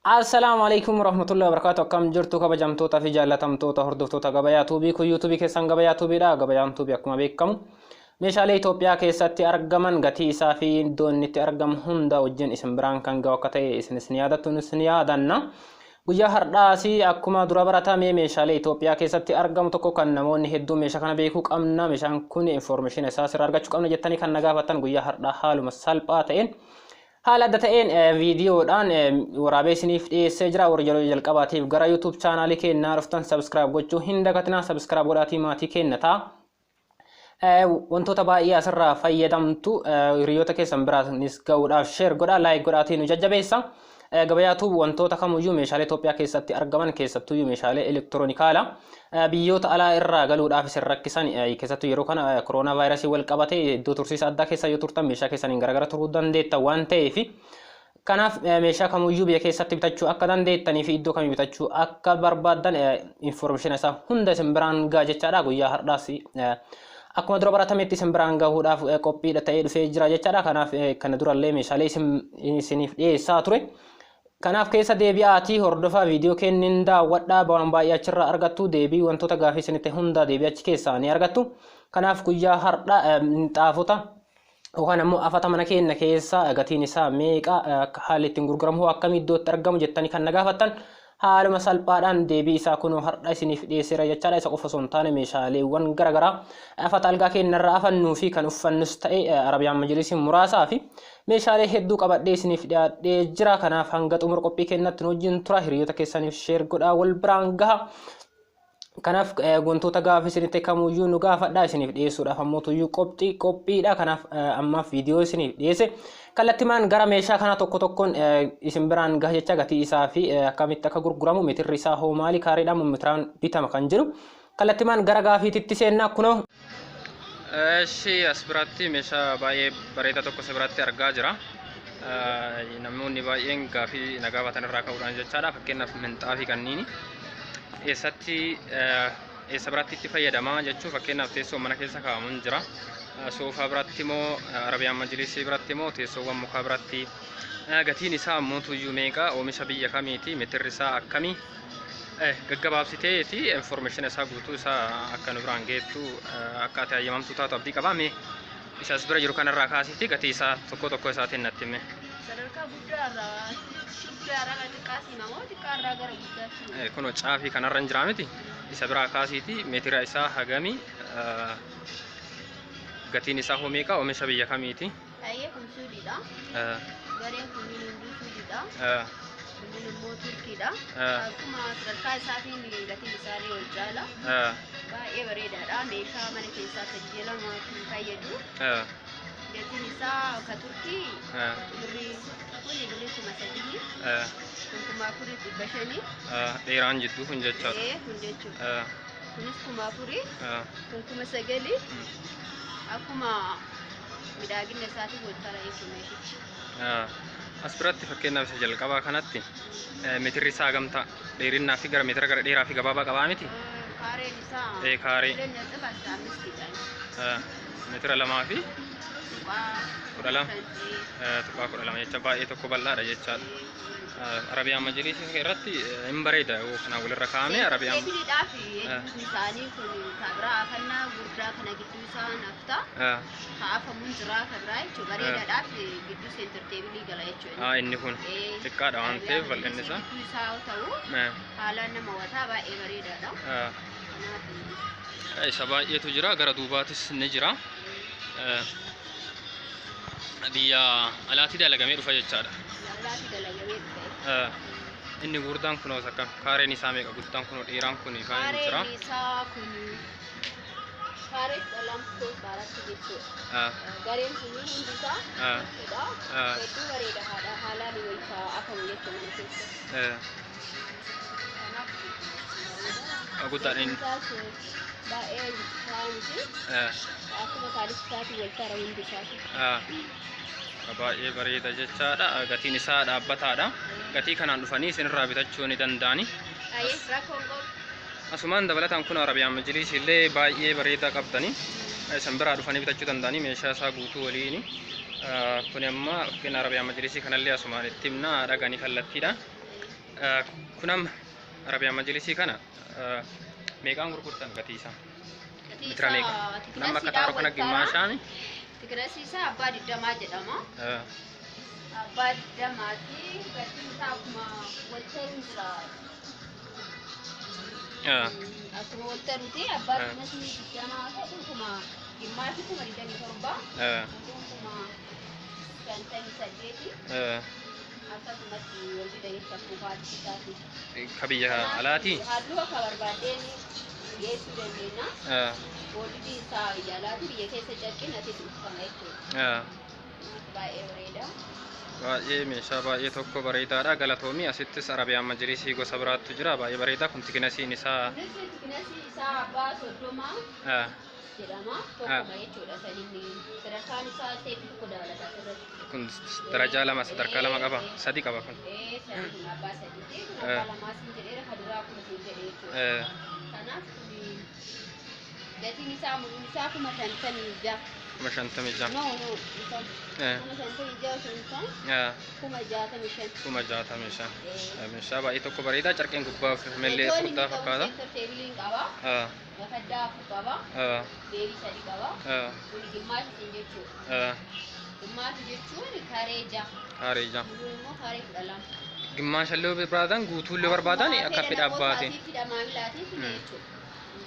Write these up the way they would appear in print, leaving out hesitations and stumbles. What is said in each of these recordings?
السلام عليكم ورحمة الله وبركاته. كم جرتو كبجمتوتا في جالتمتوتا هردفتوتا غبايا توبي كو يوتيوبي كيسان غبايا توبي دا غبايان توبي akkuma beekamu meeshaalee Itoophiyaa keessatti argaman gatii isaa fi iddoon itti argamu hunda wajjin isin biraan kan ga'u akka ta'e isinis ni yaadattunis ni yaadanna. Guyyaa har'aasi akkuma dura baratame meeshaalee Itoophiyaa keessatti argamu tokko kan namoonni hedduun meeshaa kana beekuu qabna. Meeshaan kun information isaa sirraa argachuu qabna jettanii kan nagaafatan guyyaa har'aa haaluma salphaa ta'een haala adda ta'een viidiyoodhaan waraabee isiniif dhiyeessee jira. Warra yeroo jalqabaatiif gara YouTube chaanaalii keenyaa dhuftan subscribe gochuu hin dagatinaa. Subscribe godhaatii maatii keenyataa. Wantoota baay'ee asirraa fayyadamtu hiriyoota keessan biraanis ga'uudhaaf share godhaa, like godhaatii nu jajjabeessa. Gabayaatu wantoota kamuyyuu meeshaalee Itoophiyaa keessatti argaman keessattuu meeshaalee elektiroonikaala biyyoota alaa irraa galuudhaaf isin rakkisan keessattuu yeroo kana kooroonaa vaayirasii wal qabatee iddoo tursiisa addaa keessa yoo turtan meeshaa keessaniin garagara turuu dandeetta waan ta'eef kanaaf meeshaa kamuyyuu biyya keessatti bitachuu akka dandeettanii fi iddoo kamii bitachuu akka barbaadan information isaa hunda isin biraan ga'a jechaadha. Guyyaa har'aas akkuma dura baratametti isin biraan gahuudhaaf qophiidha ta'ee dhufee jira jechaadha. Kanaaf kana durallee meeshaalee isiniif dhiyeessaa ture. Kanaaf keessa deebi'aatii hordofaa viidiyoo kennin daawwadhaa waan baay'ee achirraa argattu deebii wantoota gaafii isinitti hunda deebii achi keessaa ni argattu. Kanaaf guyyaa har'a xaafota yookaan ammoo afata mana keenya keessa gatiin isaa meeqa akka haalli ittiin gurguramu akkamii iddootti argamu jettanii kan nagaafattan haaluma salphaadhaan deebii isaa kunoo har'a isiniif dhiyeesseera jechaadha. Isa qofa osoo hin taane meeshaaleewwan garaagaraa afata algaa keenyarraa afannuu fi kan uffannus ta'e Arabiyaan Majlisiin muraasaa fi meeshaalee hedduu qabadhee isiniif dhiyaadhee jira. Kanaaf hanga xumura qophii keenyatti nu wajjin tura. Hiriyoota keessaniif share godhaa, wal biraan gaha. Kanaaf wantoota gaafii isinitti kamuyyuu nu gaafadhaa isiniif dhiyeessuudhaaf ammootuyyuu qophiidha. Kanaaf ammaaf viidiyoo isiniif dhiyeesse kallattimaan gara meeshaa kana tokko tokkoon isin biraan gaha jecha gatii isaa fi akkamitti akka gurguramu meetirri isaa hoo maali kaariidhaan meetiraan bitama kan jiru kallattimaan gara gaafiititti seennaa kunoo. As biratti meeshaa baay'ee bareedaa tokko si biratti argaa jira. Namoonni baay'een gaafii nagaafatan irraa ka'uudhaan jechaadha. Fakkeenyaaf minxaafii kanniini eessa biratti itti fayyadamaa jechuun fakkeenyaaf teessoo mana keessa kaa'amuun jira. Soofaa biratti immoo Arabiyaan Majlisii biratti immoo teessoowwan mukaa biratti gatiin isaa ammoo tuyyuu meeqa oomisha biyya kamiiti meetirri isaa akkamii gaggabaabsiteeti information isaa guutuu isaa akka nu biraan geettu akka ati ayyamamtuu taatu abdii qabame isas bira jiru kanarraa kaasitti gatii isaa tokko tokko isaatiin natti hime. Sadarkaa guddaarraa xiqqaasii namoota xiqqaarraa gara guddaatti. Kunoo caafii kanarra hin jiraa miti isa biraa kaasiiti meetira isaa hagamii gatiin isaa hoo meeqa oomisha biyya kamiiti? Baay'ee kun suudiidha. Gareen kunniin hunduu suudiidha. Kunniin immoo turkiidha. Akkuma sadarkaa isaatiin gatiin isaanii ol caala. Baay'ee bareedaadha. Meeshaa mana keessaa tajaajilamu kan fayyadu. Gatiin isaa akka turkii birrii kun 3,000 kun 4,500 dheeraan jidduu kun jechaadha. Kun jechuudha. Kunis 4,000 kun 9,000 akkuma miidhagina isaatiin wal tara informatichi. As biratti fakkeenyaaf isa jalqabaa kanatti meetirri isaa gamtaa dheerinaa fi gara meetira gara dheeraa fi gabaabaa qabaa miti. Kaareen isaa kaaree meetira 2 fi 12 tuqaa 12 jecha baay'ee tokko bal'aadha jechaadha. Arabiyaan Majlisii irratti hin bareeda kana walirra kaa'ame Arabiyaan isaanii kun kabira afannaa guddaa kana gidduu isaa nafta kaafamuun jira kabira jechuudha. Bareedaadhaaf gidduu center table gala jechuudha. Inni kun xiqqaadha waan ta'eef bal'inni isaa ta'u haalaan nama hawwataa baay'ee bareedaadha. Isa baay'eetu jira gara duubaatis ni jira. Biyya alaatti dalagamee dhufa jechaadha. Inni guddaan kunoo akka kaareen isaa meeqa guddaan kunoo dheeraan kun ifaan jira. Kaareen isaa kun kaaree 2.4 jechuudha. Gareen kun hundi isaa hedduu bareedaadha. Haalaan wayita afamu jechuudha mana keessa. Guddaadha inni. Baay'ee faayinti. Akkuma kaalifisaatii wal tara hundi isaati. Baay'ee bareeda jechaadha. Gatiin isaa dhaabbataadha. Gatii kanaan dhufanii isinirraa bitachuu ni danda'ani. Asumaan dabalataan kun Arabiyaan Majlisii illee baay'ee bareedaa qabdani. Isin biraa dhufanii bitachuu danda'ani meeshaa isaa guutuu waliin. Kun amma fakkeenya Arabiyaan Majlisii kanallee asumaan itti himna dhaganii kallattiidha. kunam Arabiyaa Majlisii kana meeqaan gurgurtan gatiisa? Mitra meeqa? Nama akka taaroo kana gimmaashaami? Tigrasiisa abbaa 20 jedhama. Abbaa 20ti gatiin isaa akkuma waltaruun jira. Akkuma waltaruuti abbaa 20 ta'e kuma gimmaashii kuma 27. Kuma 58. Akkasumatti walii dhageessa kuufaati isaati. Kabiyya alaati? Halluu akka barbaadeen geessuu dandeenya. Walii isaa alaati biyya keessa carqiin ati uffifama jechuudha. Baay'ee bareeda. Baay'ee meeshaa baay'ee tokko bareedaadha. Galatoomii asittis Arabiyaan Majlisii gosa biraattu jira. Baay'ee bareeda. Kun tignasiin isaa. Tignasiin isaa abbaa 30 jedhama. Tokkuma jechuudha. Saniin sadarkaan isaa seetii tokko dabalata asirratti. Kun darajaa lama sadarkaa lama qaba. Sadi qaba kun. Sadiin abbaa sadiiti. Abbaa lamaa siin jedheera kaduraa kuma siin jedhee jechuudha. Kanaaf gatiin isaa muduun isaa kuma 56. Kuma 56. No. Kuma 56 sun kuma 65. Kuma 65. Meeshaa baay'ee tokko bareeda. Carqeen gubbaa mellee furdaa fakkaata. Teebiliin qaba. Gafaddaa 4 qaba. Deebii 3 qaba. Kun gimmaashii siin jechuudha. Gimmaashii jechuun karee 6. Karee 6. Immoo karee 12. Gimmaashallee barbaadan guutuullee barbaadan akka fedha abbaatiin.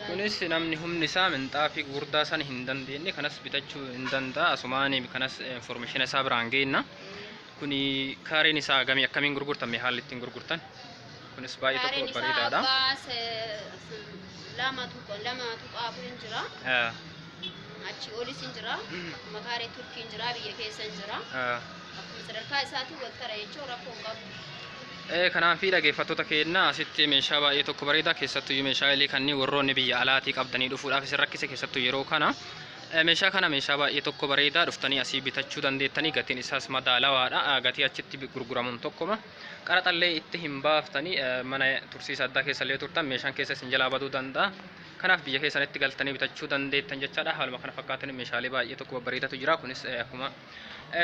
Kunis namni humni isaa minxaafii gurguddaa sana hin dandeenye kanas bitachuu hin danda'a. Asumaan kanas information isaa biraan geenna. Kuni kaareen isaa gamii akkamiin gurgurtame haalli ittiin gurgurtan? Kunis baay'ee tokko bareedaadha. Lama tuqaa afurin jira. Achi olis hin jira. Makaaree Turkii hin jira. Biyya keessa hin jira. Akkuma sadarkaa isaatti wal tara jechuun rakkoo hin qabu. Kanaaf dhaggeeffattoota keenya asitti meeshaa baay'ee tokko bareeda keessattuu meeshaalee kanneen warroonni biyya alaatii qabdanii dhufuudhaaf isin rakkise keessattuu yeroo kana meeshaa kana meeshaa baay'ee tokko bareedaa dhuftanii asii bitachuu dandeettanii gatiin isaas madaalawaadha. Gatii achitti gurguramuun tokkoma qaraxallee itti hin baaftanii mana tursiisa addaa keessallee turtan meeshaan keessa isin jalaa baduu danda'a. Kanaaf biyya keessanitti galtanii bitachuu dandeettan jechaadha. Haaluma kana fakkaatan meeshaalee baay'ee tokko bareedatu jira. Kunis akkuma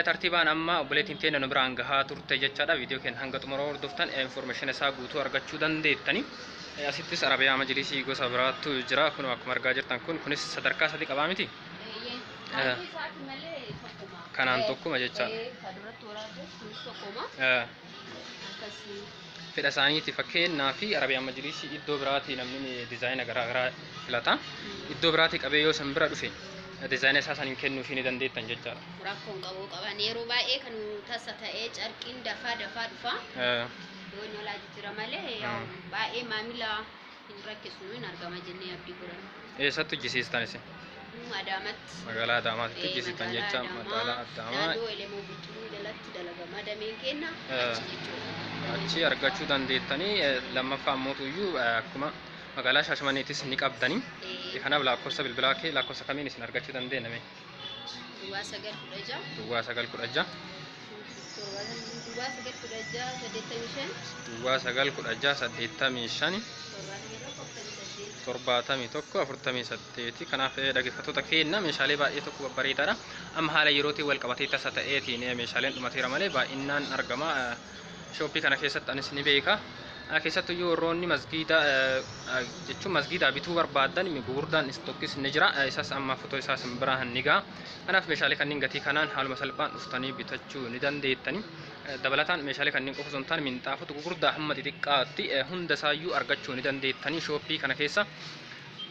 tartiibaan amma obboleettiin teenya nu biraan gahaa turte jechaadha. Viidiyoo keenya hanga xumura hordoftan information isaa guutuu argachuu dandeettani. Asittis Arabiyaa Majlisii gosa biraattu jira. Kun akkuma argaa jirtan kunis sadarkaa 3 qabaa miti. Kanaan tokkuma jechaadha. Fedha isaaniiti fakkeenyaa fi Arabiyaan Majlisii iddoo biraatii namni diizaayina garaagaraa filata. Iddoo biraatii qabee yoo san bira dhufe diizaayina isaa saniin kennuufii ni dandeettan jechaadha. Rakkoon qabu qaban yeroo baay'ee kan tasa ta'ee carqiin dafaa dhufa. Yoo inni olaa jijjiira malee baay'ee maamila hin rakkisu hin argama jennee abdii godhanna. Eessatti hojjisiistan isin? Adaamatti. Magaalaa Adaamaatti hojjisiistan jecha magaalaa Adaamaa. Naannoo Elemoo Biqiluu jalatti dalagama dameen kenna achi jechuudha. Achi argachuu dandeettanii lammaffaa ammoo akkuma magaalaa Shaashamaniitis ni qabdanii. Kanaaf lakkoofsa bilbilaa kee lakkoofsa kamiin isin argachuu dandeenyame? Duwwaa 916. Duwwaa 916. Duwwaa 916 71 kanaaf dhaggeeffattoota keenya meeshaalee baay'ee tokko bareedaadha. Amma haala yerootiin wal qabatee tasa ta'eetiin meeshaaleen dhumateera malee baay'inaan argama. Shooppii kana keessatti anis ni beeka. Keessattuu yoo warroonni masgiida jechuun masgiida bituu barbaadan gurguddaan istookis ni jira. Isas amma footoo isaa sin biraan ni ga'a. Kanaaf meeshaalee kanneen gatii kanaan haaluma salphaan dhuftanii bitachuu ni dandeettani. Dabalataan meeshaalee kanneen qofa osoo hin taane minxaafota gurguddaa hamma xixiqqaatti hunda isaayyuu argachuu ni dandeettani shooppii kana keessa.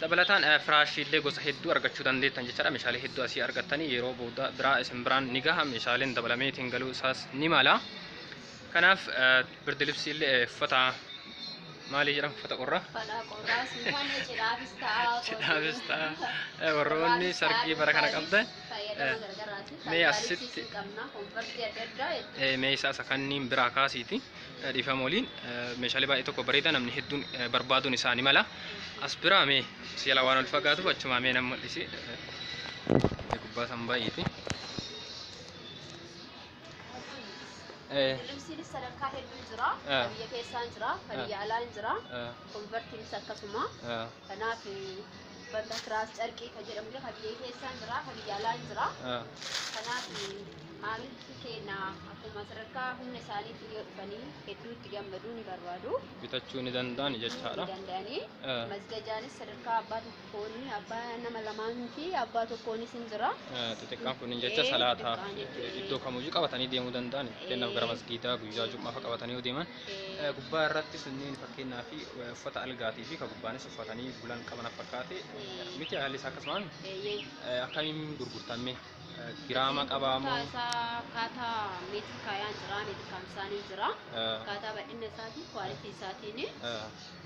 Dabalataan firaashiilee gosa hedduu argachuu dandeettan jechaadha. Meeshaalee hedduu asii argattanii yeroo booda biraa isin biraan ni gaha. Meeshaaleen dabalameetiin galuu isaas ni mala. Kanaaf birdi libsiillee uffata maalii jedhamu uffata qorraa? Uffata qorraa suntaanee cidhaafis ta'a. Cidhaafis ta'a. Warroonni sargii bara kana qabdan mee asitti mee isaa kanneen biraa kaasiiti dhiifama waliin meeshaalee baay'ee tokko bareeda namni hedduun barbaaduun isaa ni mala. As biraa mee si'ala waan ol fagaatuuf achumaa mee nama mul'isi gubbaa san baay'eeti. Libsiin sadarkaa hedduu jira. Biyya keessaan jira, biyya alaan jira. Konvertiinis akkasuma. Kanaaf banda tiraas carqii kan jedhamu biyya keessaan jira, biyya alaan jira. Kanaaf maamilti keenya akkuma sadarkaa humna isaaniitiin yoo dhufanii hedduutti gammaduu ni barbaadu. bitachuu ni danda'an jechaadha. Danda'anii masgajaanis sadarkaa abbaa tokkooni abbaa nama lamaan fi abbaa tokkoonis hin jira. xixiqqaan kun jecha salaataa iddoo kamuyyuu qabatanii deemuu danda'an kennaaf gara masgiidaa guyyaa jum'aa qabatanii deeman gubbaa irratti sunniin fakkeenyaaf uffata algaatii fi ka gubbaanis uffatanii bulan qaban fakkaate miti haalli isaa akkasumaan akkamiin gurgurtame giraama qabamu kata meetii kaayaan jira meetii kaamsaanii jira kata badhinna isaatii kwalitii isaatiin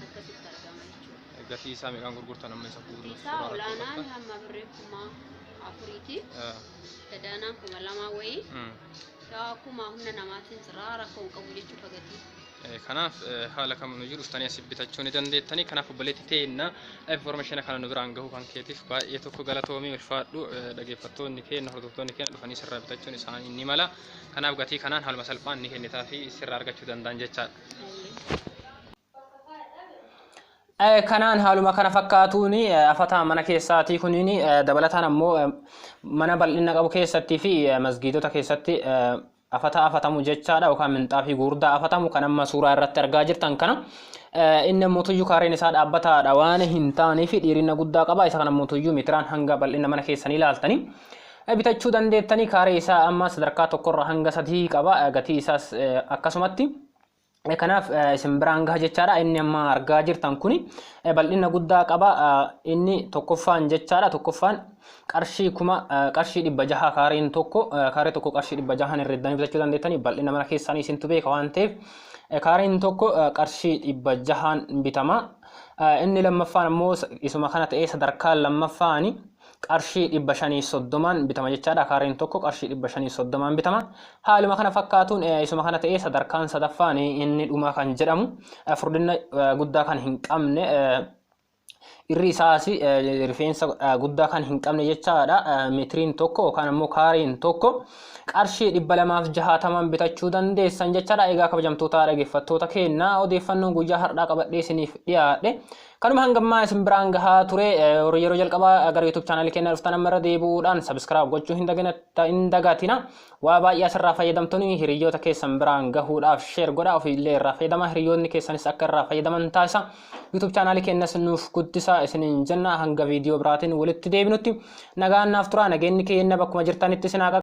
akkasitti argama jechuudha. gatii isaa meeqaan gurgurtan amma isa gatii isaa olaanaan hamma birrii 4,000 gadaanaan 2,000 wayii akkuma humna namaatiin jira rakkoo hin qabu jechuudha gatii. kanaaf haala kamuun jiru dhuftanii asii bitachuu ni dandeettanii kanaaf obboleetti ta'eenna information kana nu biraan gahuu kan keetiif baay'ee tokko galatoomii ulfaadhu dhageeffattoonni keenya hordoftoonni keenya dhufanii sirraa bitachuun isaanii ni mala kanaaf gatii kanaan haaluma salphaan ni kennitaa fi sirraa argachuu danda'an jechaadha. kanaan haaluma kana fakkaatuun afata mana keessaatii kuniin dabalataan ammoo mana bal'ina qabu keessatti fi masgiidota keessatti afatamu jechaadha yookaan minxaafii gurguddaa afatamu kan amma suuraa irratti argaa jirtan kana inni mootuyyuu kaareen isaa dhaabbataadha waan hin taane fi dheerina guddaa qaba isa kana mootuyyuu meetiraan hanga bal'ina mana keessanii ilaaltanii bitachuu dandeettanii kaaree isaa amma sadarkaa tokkorra hanga 3 qaba gatii isaas akkasumatti kanaaf isin biraan gaha jechaadha inni amma argaa jirtan kuni bal'ina guddaa qaba inni tokkoffaan jechaadha tokkoffaan qarshii 600 kaareen tokko kaaree tokko qarshii 600 irratti bitachuu dandeettanii bal'ina mana keessanii isintu beeka waan ta'eef kaareen tokko qarshii 600 bitama inni lammaffaan ammoo isuma kana ta'ee sadarkaan lammaffaani qarshii 530 bitama jechaadha kaareen tokko qarshii 530 bitama haaluma kana fakkaatuun isuma kana ta'ee sadarkaan sadaffaan inni dhuma kan jedhamu furdina guddaa kan hin qabne irri isaas rifeensa guddaa kan hin qabne jechaadha meetiriin tokko yookaan ammoo kaareen tokko qarshii 260 bitachuu dandeessan jechaadha. egaa kabajamtoota dhageeffattoota keenya odeeffannoon guyyaa har'aa qabadhee isiniif dhiyaadhe kanuma hangammaa isin biraan gahaa ture yeroo jalqabaa gara YouTube channel keenya dhuftan ammarra deebuudhaan subscribe gochuu hin dagatina waa baay'ee asirraa fayyadamtanii hiriyoota keessan biraan gahuudhaaf share godhaa ofiillee irraa fayyadama hiriyoonni keessanis akka irraa fayyadaman taasisa YouTube channel keenyas nuuf guddisa isiniin jenna hanga viidiyoo biraatiin walitti deebinutti nagaan naaf tura nageenyi keenya bakkuma jirtanitti isin